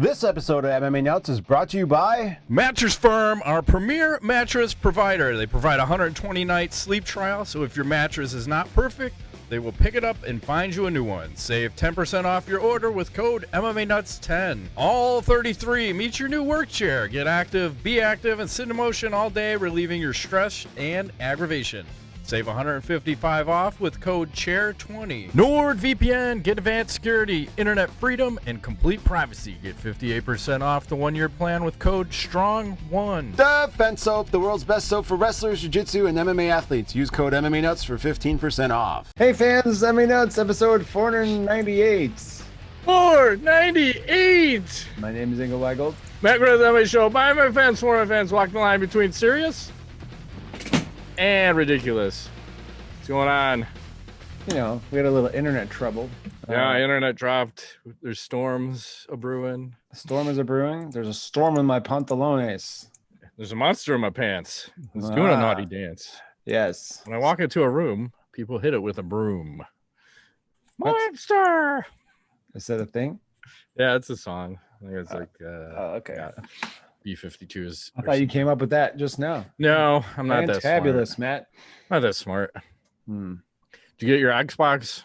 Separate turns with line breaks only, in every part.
This episode of MMA Nuts is brought to you by
Mattress Firm, our premier mattress provider. They provide a 120-night sleep trial, so if your mattress is not perfect, they will pick it up and find you a new one. Save 10% off your order with code MMANUTS10. All 33 meet your new work chair. Get active, be active, and sit in motion all day, relieving your stress and aggravation. Save $155 off with code CHAIR20. NordVPN, get advanced security, internet freedom, and complete privacy. Get 58% off the one-year plan with code STRONG1.
Defense Soap, the world's best soap for wrestlers, jiu-jitsu, and MMA athletes. Use code MMA Nuts for 15% off. Hey fans, MMA Nuts, episode 498.
498!
My name is Ingo Weigold.
McGregor MMA show by my fans, for my fans, walking the line between serious and ridiculous. What's going on?
You know, we had a little internet trouble.
Yeah, internet dropped. There's storms a-brewing.
A storm is a-brewing. There's a storm in my pantalones.
There's a monster in my pants. It's doing a naughty dance.
Yes.
When I walk into a room, people hit it with a broom. Monster!
Is that a thing?
Yeah, it's a song. I think it's like...
okay.
Yeah. B-52s.
I thought you came up with that just now.
No, I'm not that smart.
Fabulous, Matt.
Not that smart. Did you get your Xbox?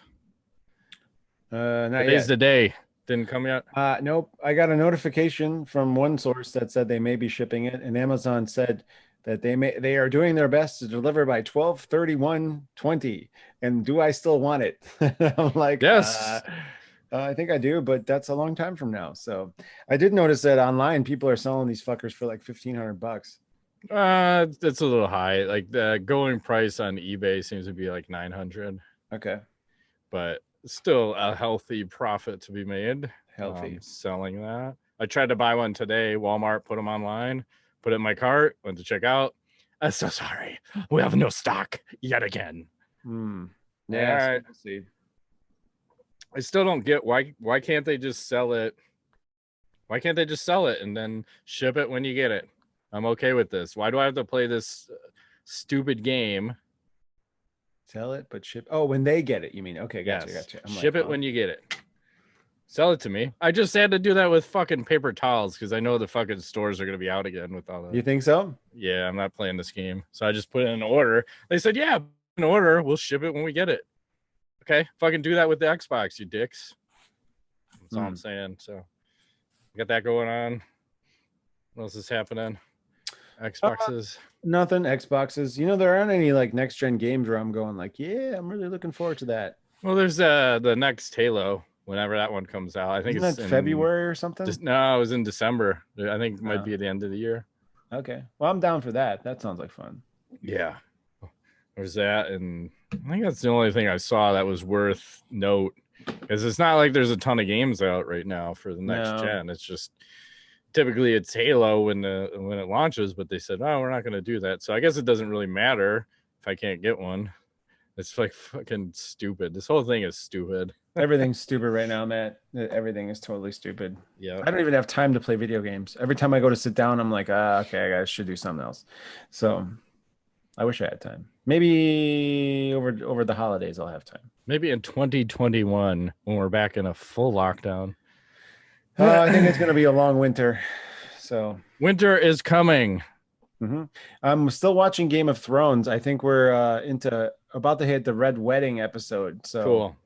Not yet.
Today's the day. Didn't come yet?
Nope. I got a notification from one source that said they may be shipping it, and Amazon said that they are doing their best to deliver by 12/31/20. And do I still want it? I'm like,
yes.
I think I do, but that's a long time from now. So I did notice that online people are selling these fuckers for like $1,500.
That's a little high. Like the going price on eBay seems to be like 900.
Okay.
But still a healthy profit to be made.
Healthy.
Selling that. I tried to buy one today. Walmart put them online, put it in my cart, went to check out. I'm so sorry. We have no stock yet again.
Yeah.
All right.
We'll see.
I still don't get why can't they just sell it? Why can't they just sell it and then ship it when you get it? I'm okay with this. Why do I have to play this stupid game?
Sell it, but ship. Oh, when they get it, you mean? Okay, gotcha,
Yes.
gotcha.
Ship it when you get it. Sell it to me. I just had to do that with fucking paper towels because I know the fucking stores are going to be out again with all that.
You think so?
Yeah, I'm not playing this game. So I just put in an order. They said, yeah, an order. We'll ship it when we get it. Okay, fucking do that with the Xbox, you dicks. That's all I'm saying. So, got that going on. What else is happening? Xboxes.
Nothing. Xboxes. You know, there aren't any like next gen games where I'm going like, yeah, I'm really looking forward to that.
Well, there's the next Halo. Whenever that one comes out, I think
Isn't
it's
that February or something.
No, it was in December. I think it might be at the end of the year.
Okay, well, I'm down for that. That sounds like fun.
Yeah. There's that, and I think that's the only thing I saw that was worth note, because it's not like there's a ton of games out right now for the next gen. It's just typically it's Halo when it launches, but they said, oh, we're not going to do that. So I guess it doesn't really matter if I can't get one. It's like fucking stupid. This whole thing is stupid.
Everything's stupid right now, Matt. Everything is totally stupid.
Yeah.
I don't even have time to play video games. Every time I go to sit down, I'm like, okay, I should do something else. So I wish I had time. Maybe over the holidays I'll have time.
Maybe in 2021 when we're back in a full lockdown.
I think it's going to be a long winter. So
winter is coming.
I'm still watching Game of Thrones. I think we're about to hit the Red Wedding episode. So
cool.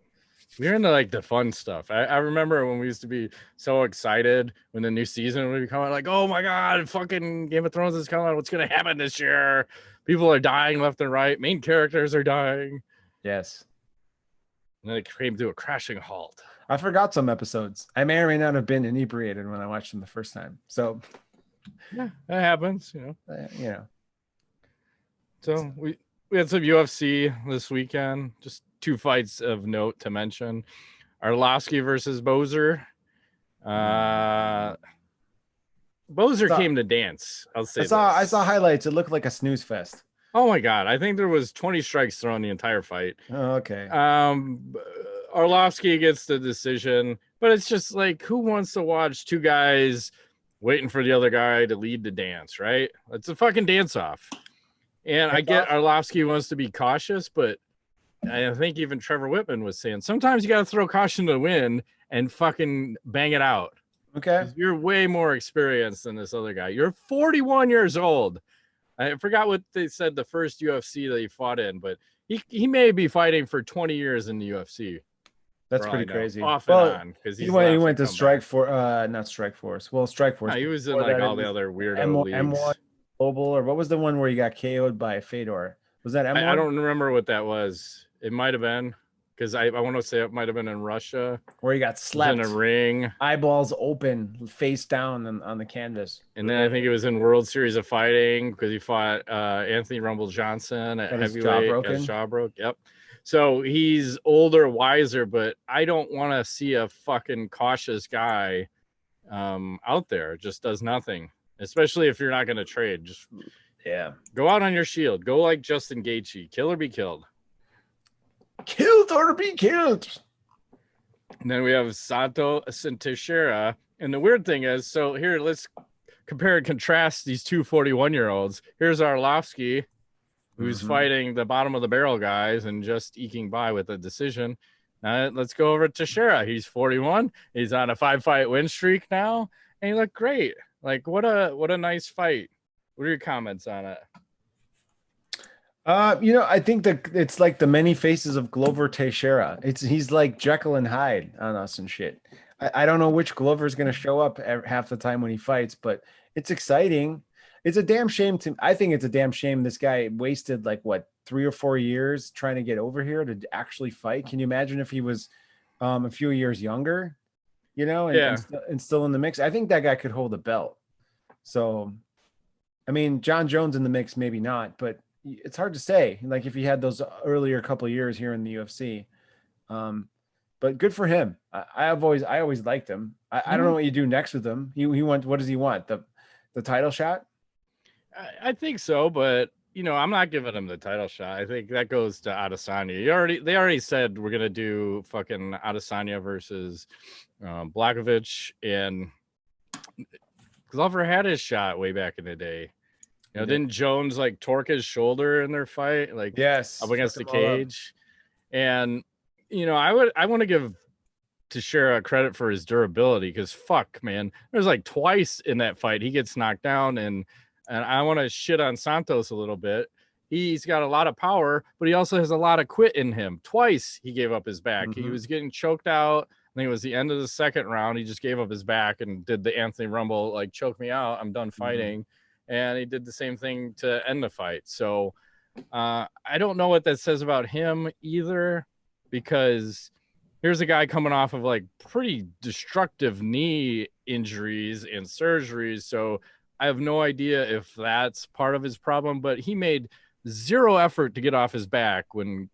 We're into like the fun stuff. I remember when we used to be so excited when the new season would be coming, like, oh my God, fucking Game of Thrones is coming. What's going to happen this year? People are dying left and right. Main characters are dying.
Yes.
And then it came to a crashing halt.
I forgot some episodes. I may or may not have been inebriated when I watched them the first time. So
yeah, that happens, you
know.
So we had some UFC this weekend. Just 2 fights of note to mention. Arlovski versus Boser. Boser came to dance. I'll say
I saw highlights. It looked like a snooze fest.
Oh my God. I think there was 20 strikes thrown the entire fight.
Oh, okay.
Arlovski gets the decision, but it's just like, who wants to watch 2 guys waiting for the other guy to lead the dance, right? It's a fucking dance off. And I get Arlovski wants to be cautious, but I think even Trevor Whitman was saying sometimes you got to throw caution to the wind and fucking bang it out.
Okay.
You're way more experienced than this other guy. You're 41 years old. I forgot what they said the first UFC that he fought in, but he may be fighting for 20 years in the UFC.
That's
For all I
pretty
know,
crazy.
off and
Well,
on, because
he
he's
went he
left
went
and
to
come back.
Not Strike Force. Well, Strike Force.
No, he was in
Before
like
that, it
all the
was
other weirdo
M1,
leagues.
M1 Global, or what was the one where he got KO'd by Fedor? Was that
I
M1?
don't remember what that was. It might have been, because I want to say it might have been in Russia.
Where he got
It was in a
slept,
ring.
eyeballs open, face down on the canvas.
And then I think it was in World Series of Fighting because he fought Anthony Rumble Johnson at
Got his jaw
heavyweight. Got his
broken.
jaw broke. Yep. So he's older, wiser, but I don't want to see a fucking cautious guy out there. Just does nothing, especially if you're not going to trade. Just go out on your shield. Go like Justin Gaethje. Kill or be killed.
Killed or be killed.
And then we have Santos and Teixeira. And the weird thing is, so here, let's compare and contrast these two 41-year-olds. Here's Arlovski, who's fighting the bottom of the barrel guys and just eking by with a decision. Now let's go over to Teixeira. He's 41. He's on a 5-fight win streak now, and he looked great. Like, what a nice fight. What are your comments on it?
I think that it's like the many faces of Glover Teixeira. He's like Jekyll and Hyde on us and shit. I don't know which Glover is going to show up half the time when he fights, but it's exciting. It's a damn shame I think it's a damn shame this guy wasted like what 3 or 4 years trying to get over here to actually fight. Can you imagine if he was a few years younger, and still in the mix? I think that guy could hold a belt. So, I mean, John Jones in the mix, maybe not, but it's hard to say. Like if he had those earlier couple of years here in the UFC. But good for him. I always liked him. I don't know what you do next with him. He went. What does he want? The title shot?
I think so, but I'm not giving him the title shot. I think that goes to Adesanya. They already said we're gonna do fucking Adesanya versus Blachowicz, and Glover had his shot way back in the day. Didn't Jones like torque his shoulder in their fight? Like,
yes,
up against the cage. And I want to give Teixeira credit for his durability, because fuck, man, there's like twice in that fight he gets knocked down, and I want to shit on Santos a little bit. He's got a lot of power, but he also has a lot of quit in him. Twice he gave up his back. He was getting choked out. I think it was the end of the second round. He just gave up his back and did the Anthony Rumble, like, choke me out, I'm done fighting. And he did the same thing to end the fight. So I don't know what that says about him either, because here's a guy coming off of like pretty destructive knee injuries and surgeries. So I have no idea if that's part of his problem, but he made zero effort to get off his back when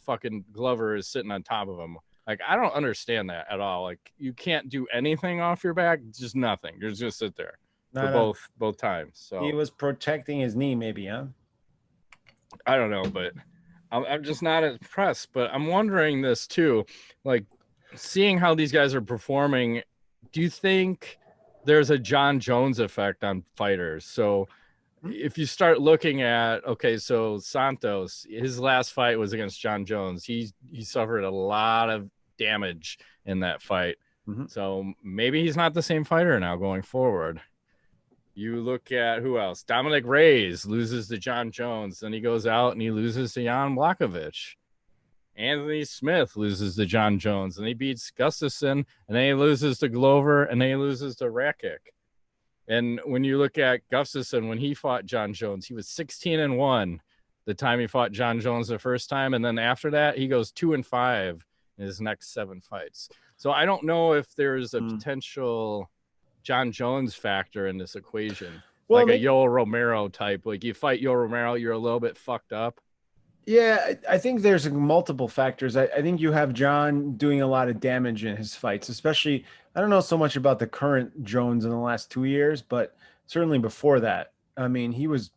fucking Glover is sitting on top of him. Like, I don't understand that at all. Like, you can't do anything off your back, just nothing. You're just gonna sit there for both times. So
he was protecting his knee, maybe, huh?
I don't know, but I'm just not impressed. But I'm wondering this too, like, seeing how these guys are performing. Do you think there's a John Jones effect on fighters? So if you start looking at, okay, so Santos, his last fight was against John Jones. He suffered a lot of damage in that fight. So maybe he's not the same fighter now going forward. You look at who else? Dominic Reyes loses to John Jones. Then he goes out and he loses to Jan Blachowicz. Anthony Smith loses to John Jones, and he beats Gustafsson, and then he loses to Glover, and then he loses to Rakic. And when you look at Gustafsson, when he fought John Jones, he was 16-1 the time he fought John Jones the first time. And then after that, he goes 2-5 in his next 7 fights. So I don't know if there's a potential John Jones factor in this equation. Well, like a Yoel Romero type. Like, you fight Yoel Romero, you're a little bit fucked up.
Yeah, I think there's multiple factors. I think you have John doing a lot of damage in his fights, especially, I don't know so much about the current Jones in the last 2 years, but certainly before that. I mean, he was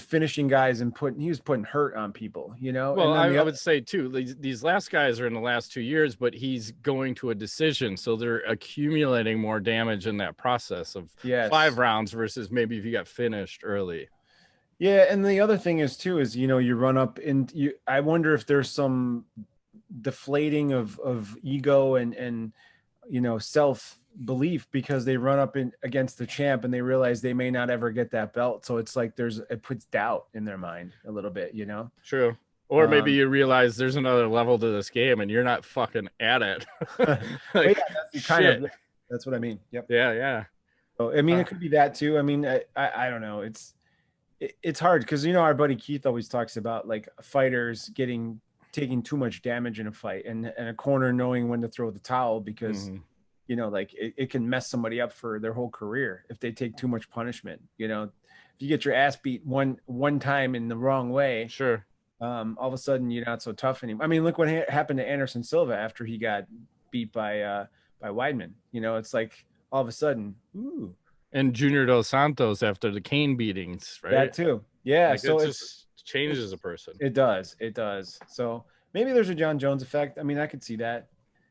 finishing guys and he was putting hurt on people,
Well, I would say too, these last guys are in the last 2 years, but he's going to a decision. So they're accumulating more damage in that process of 5 rounds versus maybe if you got finished early.
Yeah, and the other thing is too is you run up and I wonder if there's some deflating of ego and self belief because they run up against the champ and they realize they may not ever get that belt. So it's like it puts doubt in their mind a little bit, you know?
True. Or maybe you realize there's another level to this game and you're not fucking at it.
Like, that's what I mean. Yep.
Yeah.
So, I mean, it could be that too. I mean, I don't know. It's hard because, you know, our buddy Keith always talks about like fighters taking too much damage in a fight and a corner knowing when to throw the towel because, you know, like it can mess somebody up for their whole career if they take too much punishment. You know, if you get your ass beat one time in the wrong way,
sure.
All of a sudden you're not so tough anymore. I mean, look what happened to Anderson Silva after he got beat by Weidman. You know, it's like all of a sudden, ooh.
And Junior Dos Santos after the cane beatings, right?
That too. Yeah.
Like,
so
it just changes a person.
It does. So maybe there's a John Jones effect. I mean, I could see that.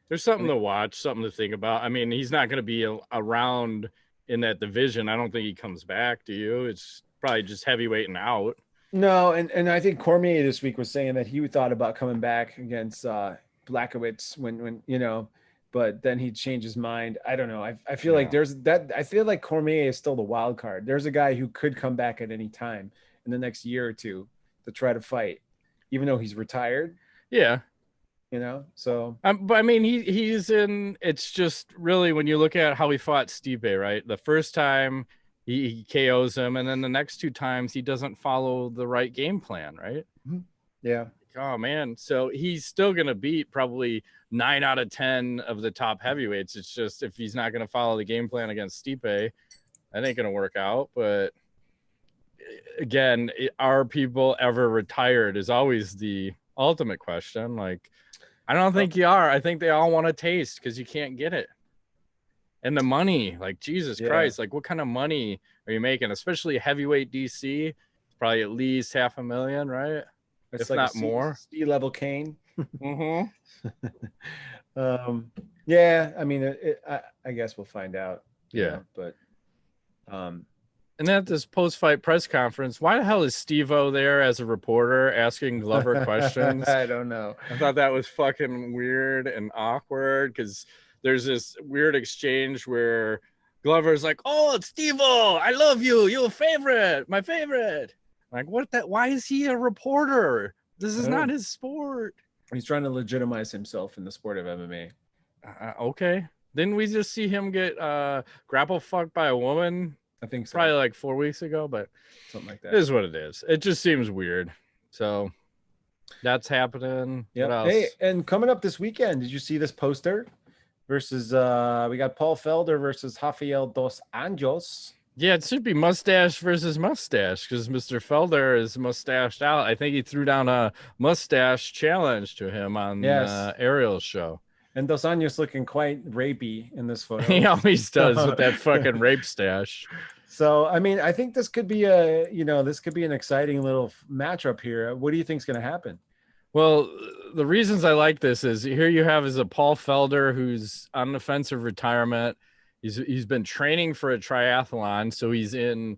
There's something to watch, something to think about. I mean, he's not going to be around in that division. I don't think he comes back. Do you? It's probably just heavyweight and out.
No, and I think Cormier this week was saying that he thought about coming back against Blachowicz when you know, but then he changed his mind. I don't know. I feel like there's that. I feel like Cormier is still the wild card. There's a guy who could come back at any time in the next year or two to try to fight, even though he's retired.
Yeah.
You know, so
but I mean, he's in. It's just really when you look at how he fought Stipe, right? The first time he KOs him, and then the next two times he doesn't follow the right game plan, right?
Yeah.
Oh man, so he's still gonna beat probably 9 out of 10 of the top heavyweights. It's just if he's not gonna follow the game plan against Stipe, that ain't gonna work out. But again, are people ever retired is always the ultimate question. Like, I don't think you are. I think they all want to taste because you can't get it. And the money, like Jesus Christ, like what kind of money are you making? Especially heavyweight DC, it's probably at least $500,000, right?
It's
if
like
not more.
C-level cane. Yeah, I mean, I guess we'll find out.
Yeah,
but
and at this post-fight press conference, why the hell is Steve-O there as a reporter asking Glover questions?
I don't know.
I thought that was fucking weird and awkward because there's this weird exchange where Glover's like, "Oh, it's Steve-O, I love you. You're a favorite, my favorite." Like, what that? Why is he a reporter? This is not his sport.
He's trying to legitimize himself in the sport of MMA.
Okay. Didn't we just see him get grapple fucked by a woman?
I think so.
Probably like 4 weeks ago, but
something like that.
It is what it is. It just seems weird. So that's happening.
Yeah.
What else?
Hey, and coming up this weekend, did you see this poster? Versus we got Paul Felder versus Rafael dos Anjos.
Yeah, it should be mustache versus mustache because Mr. Felder is mustached out. I think he threw down a mustache challenge to him on Ariel's show.
And Dos Anjos looking quite rapey in this photo.
He always does with that fucking rape stash.
So, I mean, I think this could be an exciting little matchup here. What do you think is going to happen?
Well, the reasons I like this is here you have is a Paul Felder who's on the fence of retirement. He's been training for a triathlon, so he's in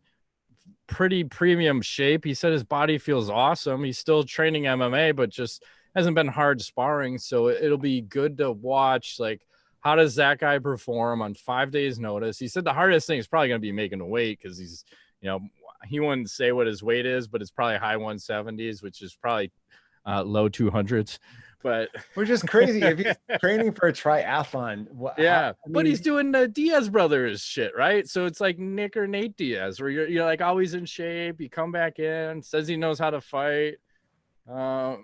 pretty premium shape. He said his body feels awesome. He's still training MMA, but just hasn't been hard sparring. So it'll be good to watch. Like, how does that guy perform on 5 days' notice? He said the hardest thing is probably going to be making the weight because he's, he wouldn't say what his weight is, but it's probably high 170s, which is probably low 200s. But
which is crazy if he's training for a triathlon.
But he's doing the Diaz brothers shit, right? So it's like Nick or Nate Diaz, where you're like always in shape. You come back in, says he knows how to fight. The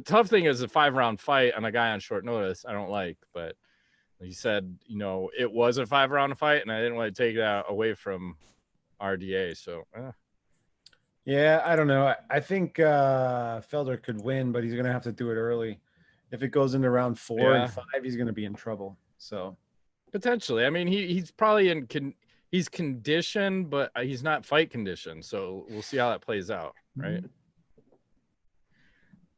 tough thing is a 5-round fight on a guy on short notice. I don't like, but he said, it was a 5-round fight, and I didn't want to take that away from RDA. So.
Yeah, I don't know. I think Felder could win, but he's going to have to do it early. If it goes into round 4 and 5, he's going to be in trouble. So
potentially, I mean, he's probably he's conditioned, but he's not fight conditioned. So we'll see how that plays out, right? Mm-hmm.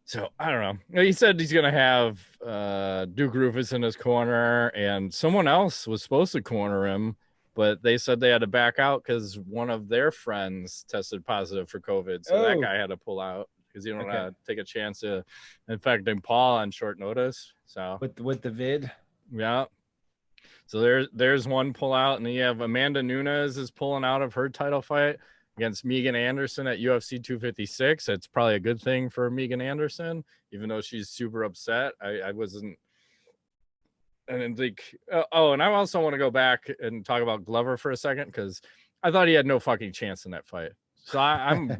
So I don't know. He said he's going to have Duke Rufus in his corner, and someone else was supposed to corner him. But they said they had to back out because one of their friends tested positive for COVID. So that guy had to pull out because you don't want to take a chance of infecting Paul on short notice. So
with the vid.
Yeah. So there's one pullout, and then you have Amanda Nunes is pulling out of her title fight against Megan Anderson at UFC 256. It's probably a good thing for Megan Anderson, even though she's super upset. I wasn't. And then think, and I also want to go back and talk about Glover for a second, because I thought he had no fucking chance in that fight. So I'm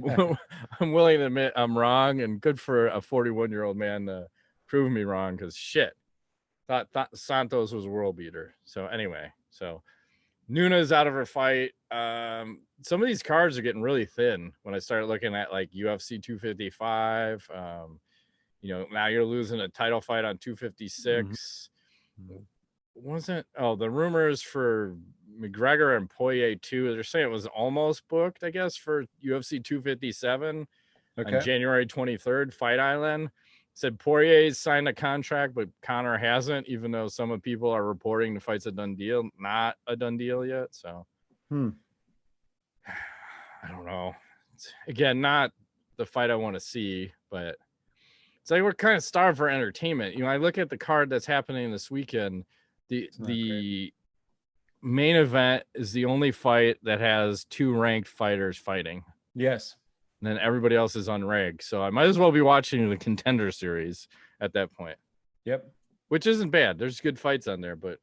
I'm willing to admit I'm wrong, and good for a 41-year-old man to prove me wrong, because shit, thought Santos was a world beater. So anyway, so Nunes out of her fight. Some of these cards are getting really thin when I started looking at like UFC 255. Now you're losing a title fight on 256. Wasn't the rumors for McGregor and Poirier too? They're saying it was almost booked, I guess, for UFC 257 on January 23rd. Fight Island said Poirier's signed a contract, but Conor hasn't, even though some of people are reporting the fight's a done deal. Not a done deal yet. So I don't know. Again, not the fight I want to see, but it's like we're kind of starved for entertainment. I look at the card that's happening this weekend. The main event is the only fight that has 2 ranked fighters fighting.
Yes.
And then everybody else is unranked. So I might as well be watching the Contender Series at that point.
Yep.
Which isn't bad. There's good fights on there, but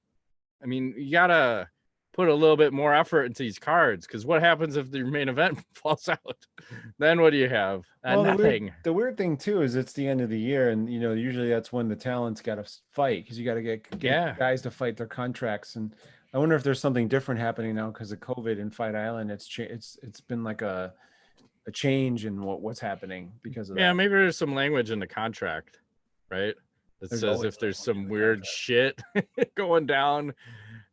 I mean, you gotta put a little bit more effort into these cards, because what happens if the main event falls out? Then what do you have? Nothing.
The weird thing too is it's the end of the year, and usually that's when the talent's got to fight, because you got to get guys to fight their contracts. And I wonder if there's something different happening now because of COVID and Fight Island. It's been like a change in what's happening because of that.
Yeah, maybe there's some language in the contract, right? That says if there's some weird shit going down,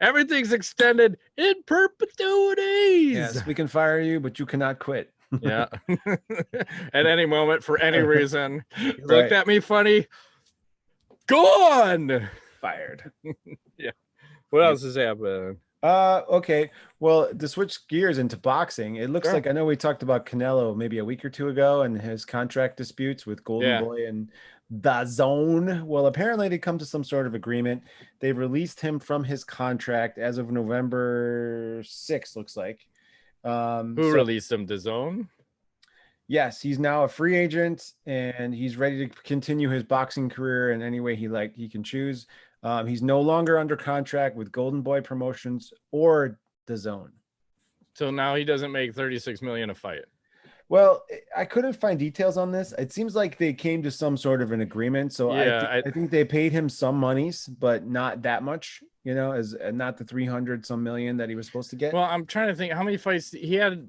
everything's extended in perpetuities.
Yes, we can fire you, but you cannot quit.
Yeah. At any moment, for any reason. Looked at me funny. Gone.
Fired.
Yeah. What else is happening?
Okay. Well, to switch gears into boxing, it looks like, I know we talked about Canelo maybe a week or two ago and his contract disputes with Golden Boy and DAZN. Well, apparently they come to some sort of agreement. They've released him from his contract as of November 6th, looks like.
Who released him? DAZN?
Yes, he's now a free agent and he's ready to continue his boxing career in any way he can choose. He's no longer under contract with Golden Boy Promotions or DAZN. So
now he doesn't make $36 million a fight.
Well, I couldn't find details on this. It seems like they came to some sort of an agreement. So I think they paid him some monies, but not that much, as not the 300 some million that he was supposed to get.
Well, I'm trying to think how many fights he had.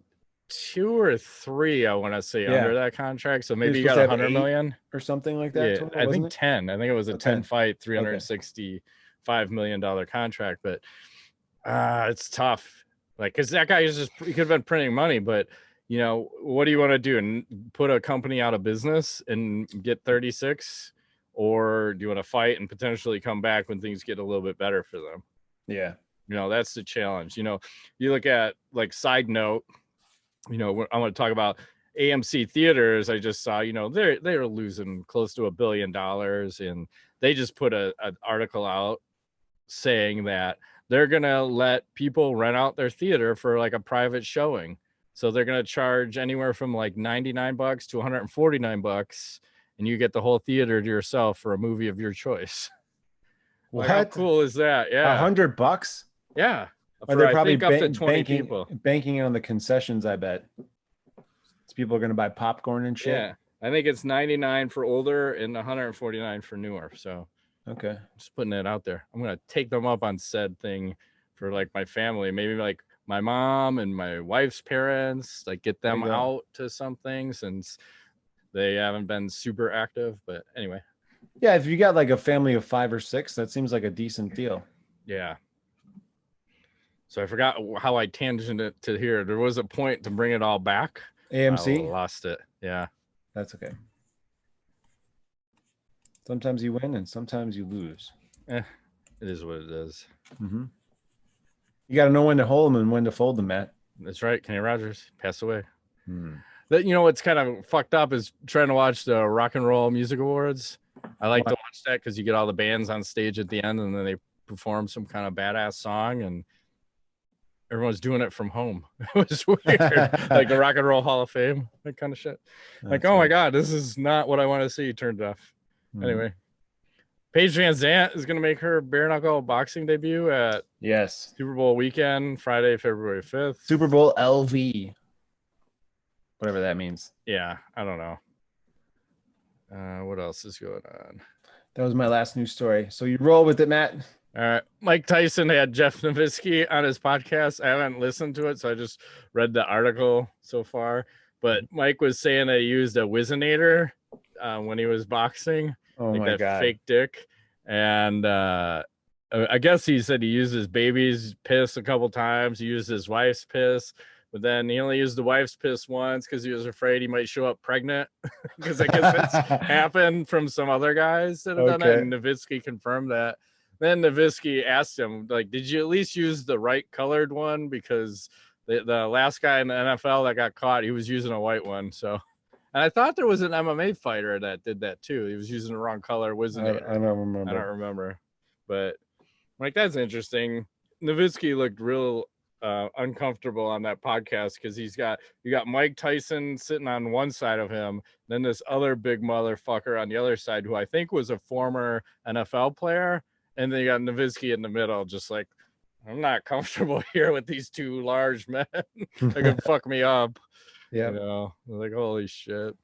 2 or 3, I want to say, under that contract. So maybe he got 100 million
or something like that.
Yeah,
total,
I think 10. I think it was a 10 fight, $365 million contract. But it's tough. Like, because that guy he could have been printing money, but what do you want to do? And put a company out of business and get 36? Or do you want to fight and potentially come back when things get a little bit better for them?
Yeah.
That's the challenge. You look at, like, side note, I want to talk about AMC theaters. I just saw, they're losing close to $1 billion, and they just put an article out saying that they're going to let people rent out their theater for like a private showing. So they're going to charge anywhere from like $99 to $149, and you get the whole theater to yourself for a movie of your choice.
What?
Like, how cool is that? Yeah.
$100?
Yeah.
Are they probably
up to 20 people
banking on the concessions? I bet people are going to buy popcorn and shit.
Yeah, I think it's $99 for older and $149 for newer. So
okay,
just putting it out there. I'm gonna take them up on said thing for like my family, maybe like my mom and my wife's parents, like get them out to something since they haven't been super active. But anyway,
yeah, if you got like a family of 5 or 6, that seems like a decent deal.
Yeah. So I forgot how I tangented to here. There was a point to bring it all back.
AMC?
I lost it. Yeah.
That's okay. Sometimes you win and sometimes you lose.
It is what it is.
Mm-hmm. You got to know when to hold them and when to fold them, Matt.
That's right. Kenny Rogers passed away. What's kind of fucked up is trying to watch the Rock and Roll Music Awards. I like to watch that because you get all the bands on stage at the end, and then they perform some kind of badass song, and everyone's doing it from home. It was weird. Like the Rock and Roll Hall of Fame, that kind of shit. Like, oh my God, this is not what I want to see. Turned off. Anyway, Paige Van Zant is going to make her bare knuckle boxing debut at Super Bowl weekend, Friday, February 5th.
Super Bowl LV. Whatever that means.
Yeah, I don't know. What else is going on?
That was my last news story. So you roll with it, Matt.
All right. Mike Tyson had Jeff Novitsky on his podcast. I haven't listened to it, so I just read the article so far. But Mike was saying that he used a Wizinator when he was boxing.
Oh
like
my
that
God.
fake dick. And I guess he said he used his baby's piss a couple times. He used his wife's piss. But then he only used the wife's piss once because he was afraid he might show up pregnant. Because I guess that's happened from some other guys that have done it. And Novitsky confirmed that. Then Novitsky asked him, like, did you at least use the right colored one? Because the last guy in the NFL that got caught, he was using a white one. So, and I thought there was an MMA fighter that did that too. He was using the wrong color. Wasn't it?
I don't remember.
But like, that's interesting. Novitsky looked real uncomfortable on that podcast because you got Mike Tyson sitting on one side of him, then this other big motherfucker on the other side who I think was a former NFL player, and then you got Novitsky in the middle, just like, I'm not comfortable here with these two large men. They can fuck me up.
Yeah,
you know, like, holy shit.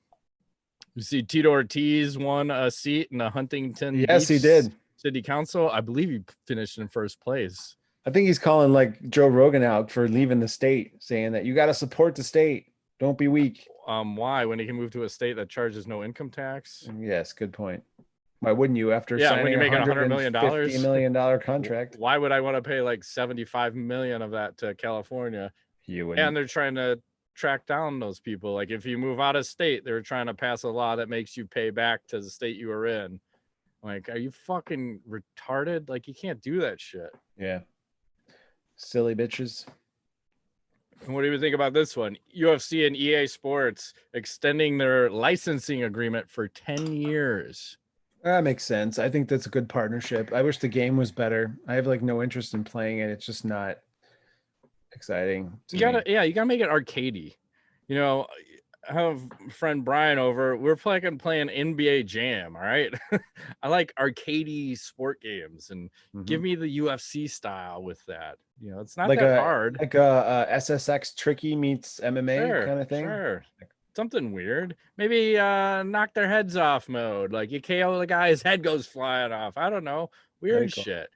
You see Tito Ortiz won a seat in the Huntington
Beach he did
City Council. I believe he finished in first place.
I think he's calling like Joe Rogan out for leaving the state, saying that you got to support the state. Don't be weak.
Why? When he can move to a state that charges no income tax?
Yes, good point. Why wouldn't you after
signing when you're making $100 million,
$50 million contract?
Why would I want to pay like 75 million of that to California? And they're trying to track down those people. Like if you move out of state, they're trying to pass a law that makes you pay back to the state you were in. Like, are you fucking retarded? Like, you can't do that shit.
Yeah. Silly bitches.
And what do you think about this one? UFC and EA Sports extending their licensing agreement for 10 years.
That makes sense. I think that's a good partnership. I wish the game was better. I have like no interest in playing it. It's just not exciting.
You gotta make it arcadey. You know, I have a friend Brian over. We're playing NBA Jam. All right. I like arcadey sport games, and give me the UFC style with that. You know, it's not like that hard.
Like a SSX Tricky meets MMA kind of thing.
Sure. Something weird. Maybe knock their heads off mode. Like you KO the guy, his head goes flying off. I don't know. Weird shit.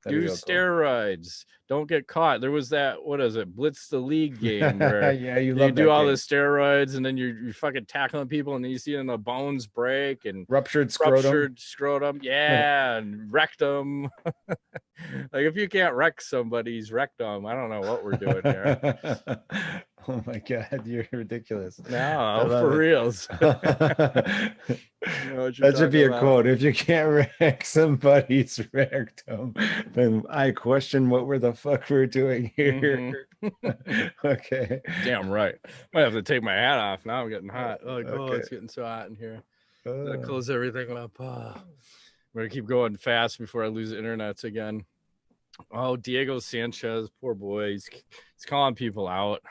Do steroids. Don't get caught. There was that, what is it, Blitz the League game where you do all the steroids and then you're fucking tackling people and then you see them, the bones break and
ruptured scrotum.
Yeah, and rectum. Like if you can't wreck somebody's rectum, I don't know what we're doing here.
Oh my God, you're ridiculous.
No, for reals.
That should be a quote. If you can't wreck somebody's rectum, then I question what the fuck we're doing here. Okay.
Damn right. Might have to take my hat off. Now I'm getting hot. Like, it's getting so hot in here. Gotta close everything up. I'm gonna keep going fast before I lose the internets again. Oh, Diego Sanchez, poor boy. He's calling people out.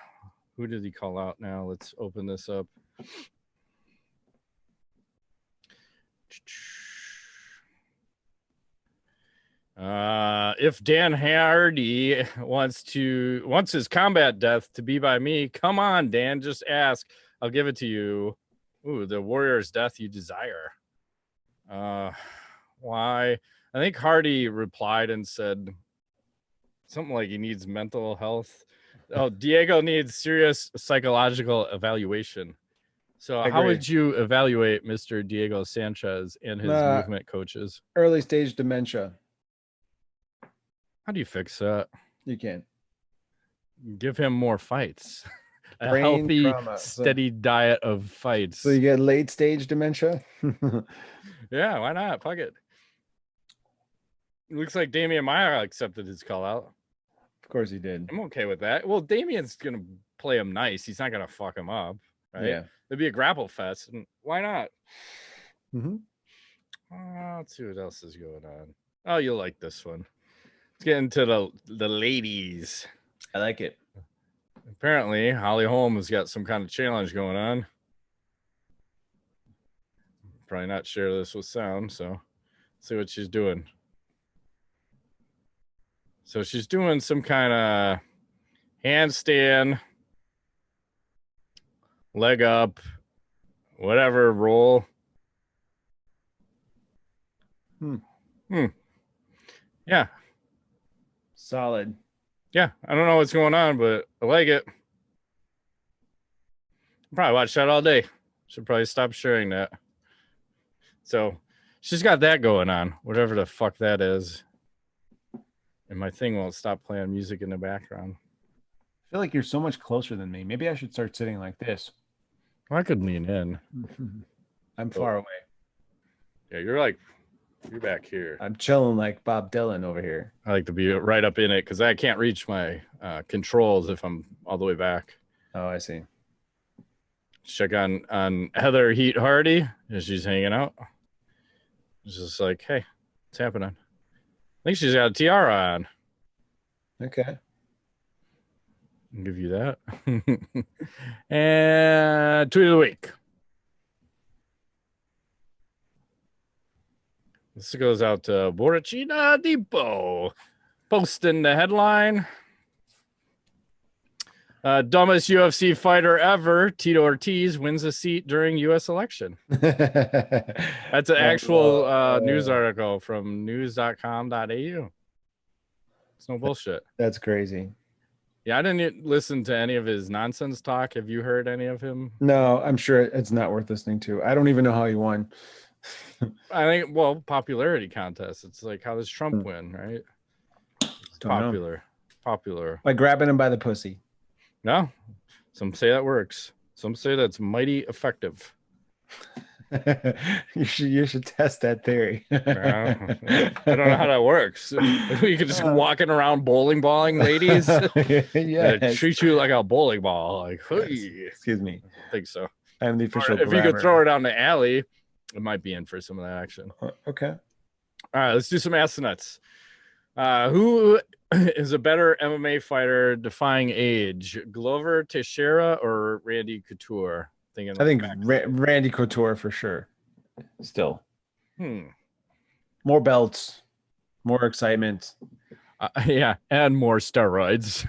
Who did he call out now? Let's open this up. If Dan Hardy wants his combat death to be by me, come on, Dan, just ask. I'll give it to you. Ooh, the warrior's death you desire. Why? I think Hardy replied and said something like he needs mental health. Oh, Diego needs serious psychological evaluation. So how would you evaluate Mr. Diego Sanchez and his movement coaches?
Early stage dementia.
How do you fix that?
You can't.
Give him more fights. A healthy, steady diet of fights.
So you get late stage dementia?
Yeah, why not? Fuck it. It looks like Damian Maia accepted his call out.
Of course he did.
I'm okay with that. Well, Damian's going to play him nice. He's not going to fuck him up, right?
Yeah.
It'd be a grapple fest. And why not?
Mm-hmm.
Let's see what else is going on. Oh, you'll like this one. Let's get into the ladies.
I like it.
Apparently, Holly Holm has got some kind of challenge going on. Probably not share this with sound, so let's see what she's doing. So she's doing some kind of handstand, leg up, whatever roll. Yeah.
Solid.
Yeah, I don't know what's going on, but I like it. I'll probably watch that all day. Should probably stop sharing that. So she's got that going on, whatever the fuck that is. And my thing won't stop playing music in the background.
I feel like you're so much closer than me. Maybe I should start sitting like this.
Well, I could lean in.
I'm far away.
Yeah, you're back here.
I'm chilling like Bob Dylan over here.
I like to be right up in it because I can't reach my controls if I'm all the way back.
Oh, I see.
Check on Heather Heat Hardy as she's hanging out. It's just like, hey, what's happening? I think she's got a tiara on.
Okay.
I'll give you that. And tweet of the week. This goes out to Borachina Depot. Posting the headline. Dumbest UFC fighter ever, Tito Ortiz, wins a seat during U.S. election. That's an actual news article from news.com.au. It's no bullshit.
That's crazy.
Yeah, I didn't listen to any of his nonsense talk. Have you heard any of him?
No, I'm sure it's not worth listening to. I don't even know how he won.
I think, well, popularity contest. It's like, how does Trump win, right? It's popular.
By grabbing him by the pussy.
No, some say that works. Some say that's mighty effective.
You should test that theory.
I don't know how that works. You could just walking around bowling balling ladies.
Yeah,
treat you like a bowling ball. Like, hey.
Excuse me.
I think so.
I'm the official.
If you could throw her down the alley, it might be in for some of that action.
Okay.
All right, let's do some AskTheNuts. Who is a better MMA fighter defying age? Glover Teixeira or Randy Couture?
I think Randy Couture for sure. Still. More belts, more excitement.
Yeah, and more steroids.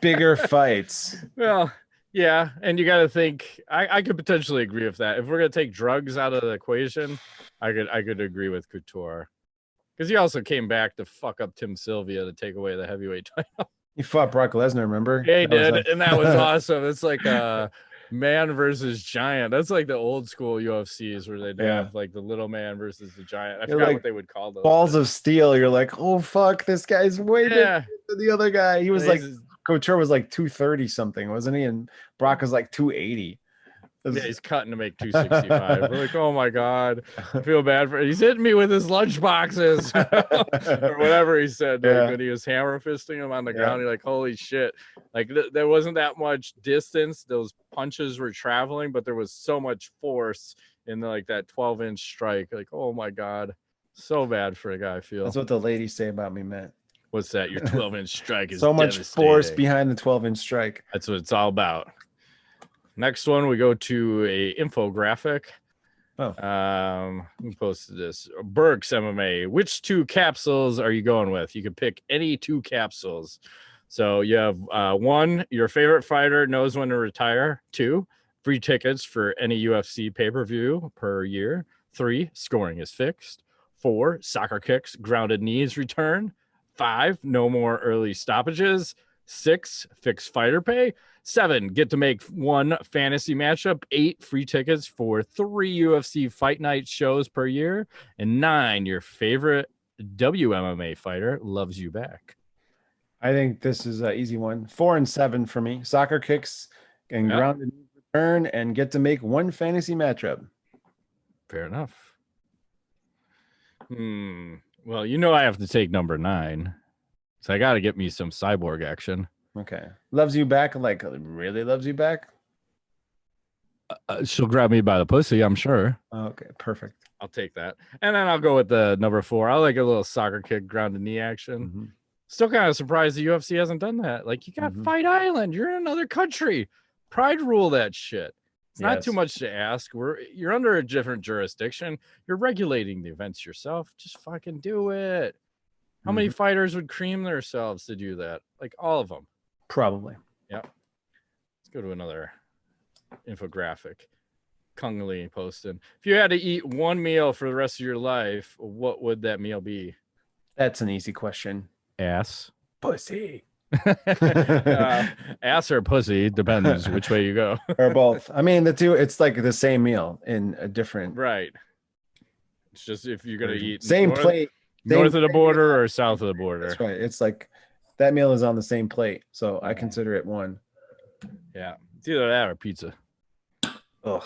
Bigger fights.
Well, yeah, and you got to think. I could potentially agree with that. If we're gonna take drugs out of the equation, I could agree with Couture. Because he also came back to fuck up Tim Sylvia to take away the heavyweight title.
He fought Brock Lesnar, remember?
Yeah, he did, and that was awesome. It's like a man versus giant. That's like the old school UFCs where they'd have like the little man versus the giant. I forgot what they would call those.
Balls of steel. You're like, oh fuck, this guy's way bigger than the other guy. He was like, Couture was like 230 something, wasn't he? And Brock was like 280.
Yeah, he's cutting to make 265. We're like, oh my god, I feel bad for. He's hitting me with his lunch boxes or whatever he said. Like, when he was hammer fisting him on the ground, you're like, holy shit! Like there wasn't that much distance. Those punches were traveling, but there was so much force in like that 12-inch strike. Like, oh my god, so bad for a guy. I feel
that's what the ladies say about me, Matt.
What's that? Your 12-inch strike is
so much force behind the 12-inch strike.
That's what it's all about. Next one, we go to a infographic. Who posted this? Burks MMA. Which 2 capsules are you going with? You can pick any 2 capsules. So you have 1, your favorite fighter knows when to retire. 2, free tickets for any UFC pay-per-view per year. 3, scoring is fixed. 4, soccer kicks, grounded knees return. 5, no more early stoppages. 6, fixed fighter pay. 7, get to make 1 fantasy matchup. 8, free tickets for 3 UFC fight night shows per year. And 9, your favorite WMMA fighter loves you back.
I think this is an easy one. 4 and 7 for me. Soccer kicks and grounded return and get to make 1 fantasy matchup.
Fair enough. Well, you know I have to take number 9. So I got to get me some cyborg action.
Okay. Loves you back, like really loves you back?
She'll grab me by the pussy, I'm sure.
Okay, perfect.
I'll take that. And then I'll go with the number 4. I like a little soccer kick, grounded knee action. Still kind of surprised the UFC hasn't done that. Like, you got Fight Island. You're in another country. Pride rule that shit. It's not too much to ask. You're under a different jurisdiction. You're regulating the events yourself. Just fucking do it. How many fighters would cream themselves to do that? Like, all of them.
Probably.
Yep. Let's go to another infographic. Kung Lee posted. If you had to eat one meal for the rest of your life, what would that meal be?
That's an easy question.
Ass.
Pussy.
Ass or pussy, depends which way you go.
Or both. I mean, the two, it's like the same meal in a different.
Right. It's just if you're going to eat
same plate.
North of the border or south of the border.
That's right. It's like that meal is on the same plate. So I consider it one.
Yeah. It's either that or pizza.
Ugh.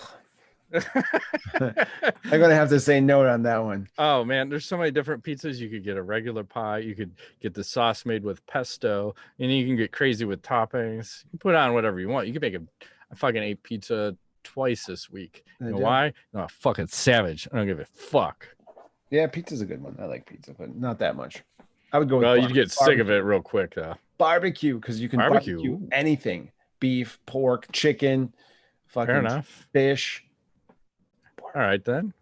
I'm gonna have to say no on that one.
Oh man, there's so many different pizzas. You could get a regular pie, you could get the sauce made with pesto, and you can get crazy with toppings. You put on whatever you want. You can make I fucking ate pizza twice this week. You know why? No, fucking savage. I don't give a fuck.
Yeah, pizza's a good one. I like pizza, but not that much. I would go with
you'd get sick of it real quick though.
Barbecue, because you can barbecue anything. Beef, pork, chicken, fucking fish.
All right, then.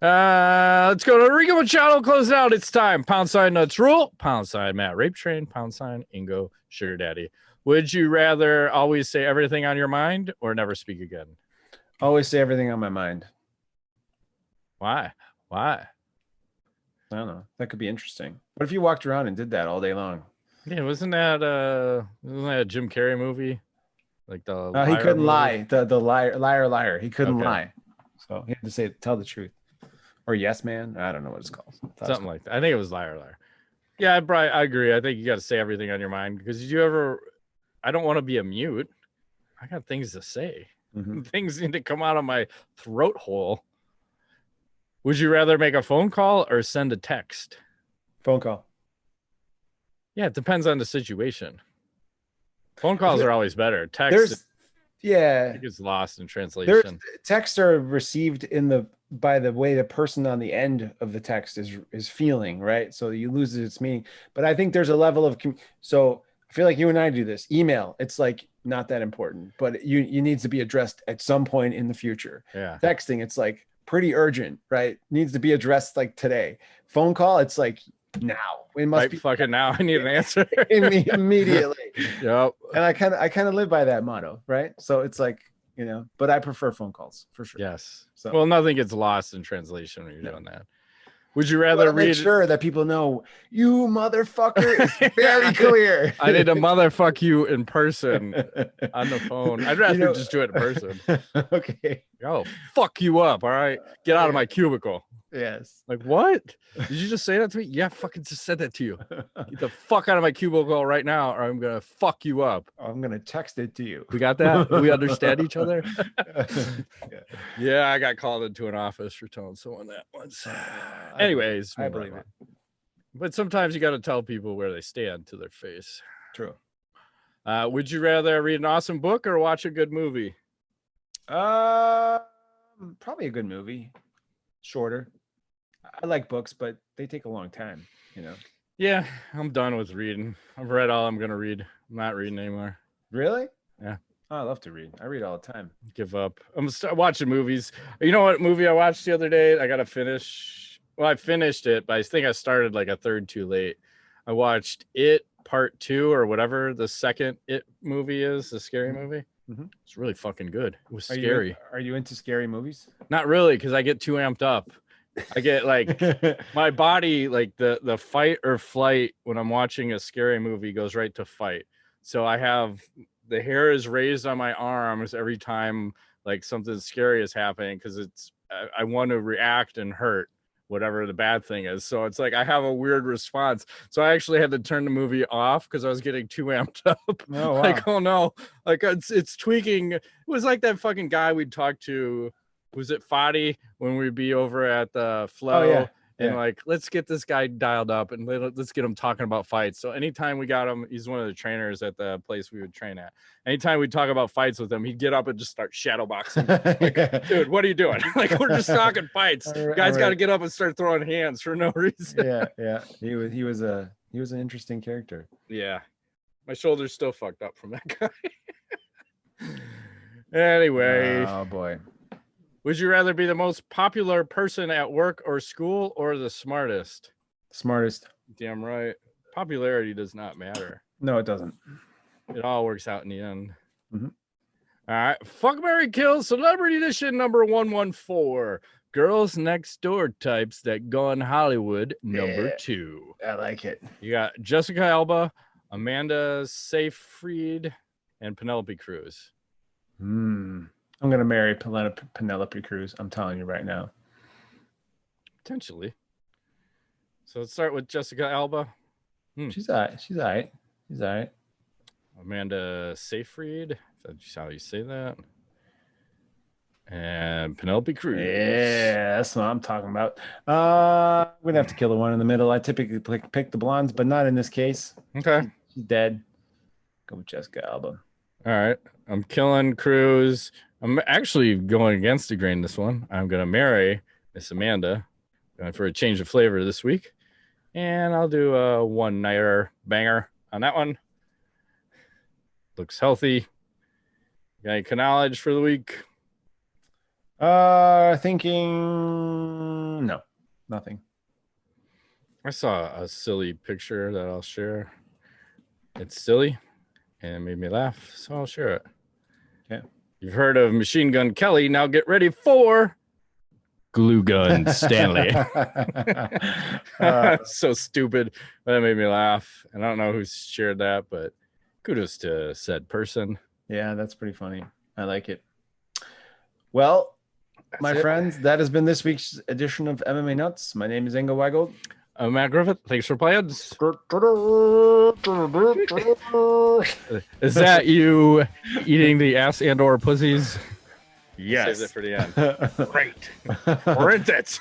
Let's go to Rico Machado. Close it out. It's time. # Nuts Rule. # Matt Rape Train. # Ingo Sugar Daddy. Would you rather always say everything on your mind or never speak again?
Always say everything on my mind.
Why?
I don't know. That could be interesting. What if you walked around and did that all day long?
Yeah, wasn't that a Jim Carrey movie? Like the
he couldn't lie. The liar. He couldn't lie. So he had to tell the truth, or yes, man. I don't know what it's called.
Something like that. I think it was liar. Yeah, I agree. I think you got to say everything on your mind because I don't want to be a mute. I got things to say. Things need to come out of my throat hole. Would you rather make a phone call or send a text?
Phone call.
Yeah, it depends on the situation. Phone calls are always better. Text. It gets lost in translation.
Texts are received by the way the person on the end of the text is feeling, right? So you lose its meaning. But I think there's a level of so I feel like you and I do this. Email, it's like not that important, but you needs to be addressed at some point in the future.
Yeah.
Texting, it's like pretty urgent, right? Needs to be addressed like today. Phone call, it's like now. It must be
fucking now. I need an answer
immediately.
Yep.
And I kind of live by that motto, right? So it's like, but I prefer phone calls for sure.
Yes. So well, nothing gets lost in translation when you're doing that. Would you rather
make sure that people know you motherfucker is very clear?
I need to motherfuck you in person on the phone. I'd rather just do it in person.
Okay.
Oh, fuck you up. All right. Get out of my cubicle.
Yes.
Like, what? Did you just say that to me? Yeah, fucking just said that to you. Get the fuck out of my cubicle right now, or I'm gonna fuck you up.
I'm gonna text it to you.
We got that? We understand each other? Yeah, I got called into an office for telling someone that once. Anyways,
I believe it.
But sometimes you got to tell people where they stand to their face.
True.
Would you rather read an awesome book or watch a good movie?
Probably a good movie. Shorter. I like books, but they take a long time,
Yeah, I'm done with reading. I've read all I'm gonna read. I'm not reading anymore.
Really?
Yeah.
Oh, I love to read. I read all the time.
Give up. I'm watching movies. You know what movie I watched the other day? I gotta finish. Well, I finished it, but I think I started like a third too late. I watched It Part 2 or whatever the second It movie is, the scary movie. It's really fucking good. It was scary.
Are you into scary movies?
Not really, because I get too amped up. I get like my body, like the fight or flight when I'm watching a scary movie goes right to fight. So I have the hair is raised on my arms every time like something scary is happening because I want to react and hurt whatever the bad thing is. So it's like I have a weird response. So I actually had to turn the movie off because I was getting too amped up.
Oh, wow.
Like, oh no, like it's tweaking. It was like that fucking guy we'd talk to. Was it Fadi when we'd be over at the Flow?
Oh, yeah.
And like, let's get this guy dialed up and let's get him talking about fights. So anytime we got him, he's one of the trainers at the place we would train at. Anytime we talk about fights with him, he'd get up and just start shadow boxing. Like, dude, what are you doing? Like, we're just talking fights. Guys got to get up and start throwing hands for no reason.
Yeah. He was a He was an interesting character.
Yeah. My shoulder's still fucked up from that guy. Anyway.
Oh, boy.
Would you rather be the most popular person at work or school or the smartest?
Smartest.
Damn right. Popularity does not matter.
No, it doesn't.
It all works out in the end.
Mhm.
All right. Fuck, marry, kill, celebrity edition number 114. Girls Next Door types that go in Hollywood number 2.
I like it.
You got Jessica Alba, Amanda Seyfried, and Penelope Cruz.
I'm going to marry Penelope Cruz. I'm telling you right now.
Potentially. So let's start with Jessica Alba.
She's all right. She's all right. She's all right.
Amanda Seyfried. That's how you say that. And Penelope Cruz.
Yeah, that's what I'm talking about. We're going to have to kill the one in the middle. I typically pick the blondes, but not in this case.
Okay.
She's dead. Go with Jessica Alba.
All right. I'm killing Cruz. I'm actually going against the grain this one. I'm going to marry Miss Amanda. Going for a change of flavor this week. And I'll do a one-nighter banger on that one. Looks healthy. Got any knowledge for the week?
Thinking no, nothing.
I saw a silly picture that I'll share. It's silly and it made me laugh, so I'll share it.
Okay.
You've heard of Machine Gun Kelly. Now get ready for Glue Gun Stanley. So stupid, but that made me laugh. And I don't know who shared that, but kudos to said person.
Yeah, that's pretty funny. I like it. Well, my friends, that has been this week's edition of MMA Nuts. My name is Ingo Weigold.
I'm Matt Griffith. Thanks for playing. Is that you eating the ass and or pussies?
Yes.
Save it for the end. Great. Print it.